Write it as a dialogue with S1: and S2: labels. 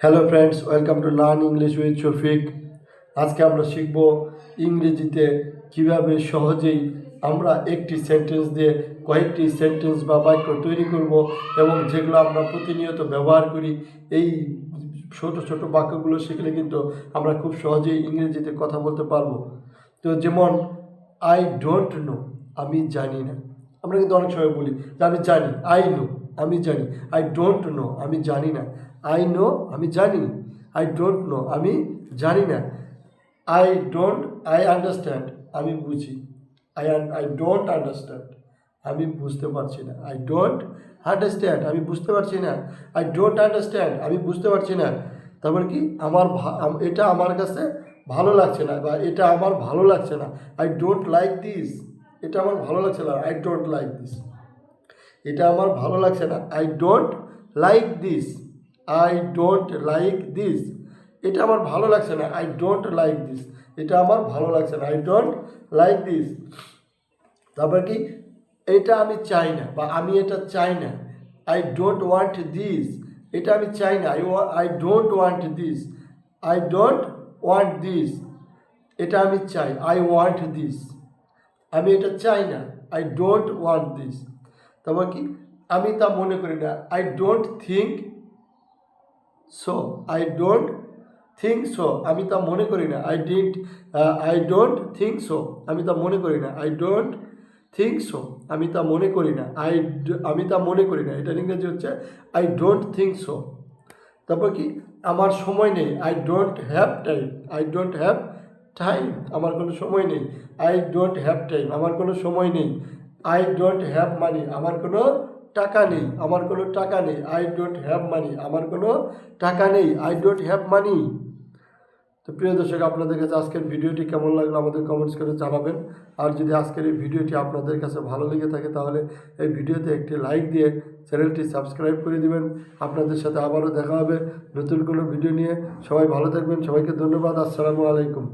S1: Hello friends, welcome to learn English with Shafiq. আজকে আমরা শিখব ইংরেজিতে কিভাবে সহজেই আমরা একটি সেন্টেন্স দিয়ে কয়েকটি সেন্টেন্স বা বাক্য তৈরি করব এবং যেগুলো আমরা প্রতিনিয়ত ব্যবহার করি। এই ছোট ছোট বাক্যগুলো শিখলে কিন্তু আমরা খুব সহজেই ইংরেজিতে কথা বলতে পারবো। তো যেমন আই ডোন্ট নো, আমি জানি না। আমরা কিন্তু অনেক সময় বলি যে আমি জানি, আই নো, আমি জানি। আই ডোন্ট নো, আমি জানি না। আই নো, আমি জানি। আই ডোন্ট নো, আমি জানি না। আই আন্ডারস্ট্যান্ড, আমি বুঝি। আই ডোন্ট আন্ডারস্ট্যান্ড, আমি বুঝতে পারছি না। আই ডোন্ট আন্ডারস্ট্যান্ড, আমি বুঝতে পারছি না। আই ডোন্ট আন্ডারস্ট্যান্ড, আমি বুঝতে পারছি না। তারপর কি, এটা আমার কাছে ভালো লাগছে না, বা এটা আমার ভালো লাগছে না। আই ডোন্ট লাইক দিস, এটা আমার ভালো লাগছে না। আই ডোন্ট লাইক দিস, এটা আমার ভালো লাগছে না। I don't like this, I don't like this, এটা আমার ভালো লাগছে না। আই ডোন্ট লাইক দিস, এটা আমার ভালো লাগছে না। I don't like this. তারপর কি, এটা আমি চাই না, বা আমি এটা চাই না। আই ডোন্ট ওয়ান্ট দিস, এটা আমি চাই না। I don't want this, I don't want this, এটা আমি চাই। আই ওয়ান্ট দিস, আমি এটা চাই না। I don't want this. তারপর কি, আমি তা মনে করি না। I don't think so, I don't think so, আমি তা মনে করি না। আই ডোন্ট থিঙ্ক সো, আমি তা মনে করি না। আই ডোন্ট থিঙ্ক সো, আমি তা মনে করি না। আমি তা মনে করি না, এটা ইংরেজি হচ্ছে আই ডোন্ট থিঙ্ক সো। তারপর কি, আমার সময় নেই। I don't have time, I don't have time, আমার কোনো সময় নেই। আই ডোন্ট হ্যাভ টাইম, আমার কোনো সময় নেই। আই ডোন্ট হ্যাভ মানি, আমার কোনো টাকা নেই। আমার কোনো টাকা নেই। আই ডোন্ট হ্যাভ মানি, আমার কোনো টাকা নেই। I don't have money. তো প্রিয় দর্শক, আপনাদের কাছে আজকের ভিডিওটি কেমন লাগলো আমাদের কমেন্টস করে জানাবেন। আর যদি আজকের এই ভিডিওটি আপনাদের কাছে ভালো লেগে থাকে তাহলে এই ভিডিওতে একটি লাইক দিয়ে চ্যানেলটি সাবস্ক্রাইব করে দিবেন। আপনাদের সাথে আবারও দেখা হবে নতুন কোনো ভিডিও নিয়ে। সবাই ভালো থাকবেন, সবাইকে ধন্যবাদ। আসসালামু আলাইকুম।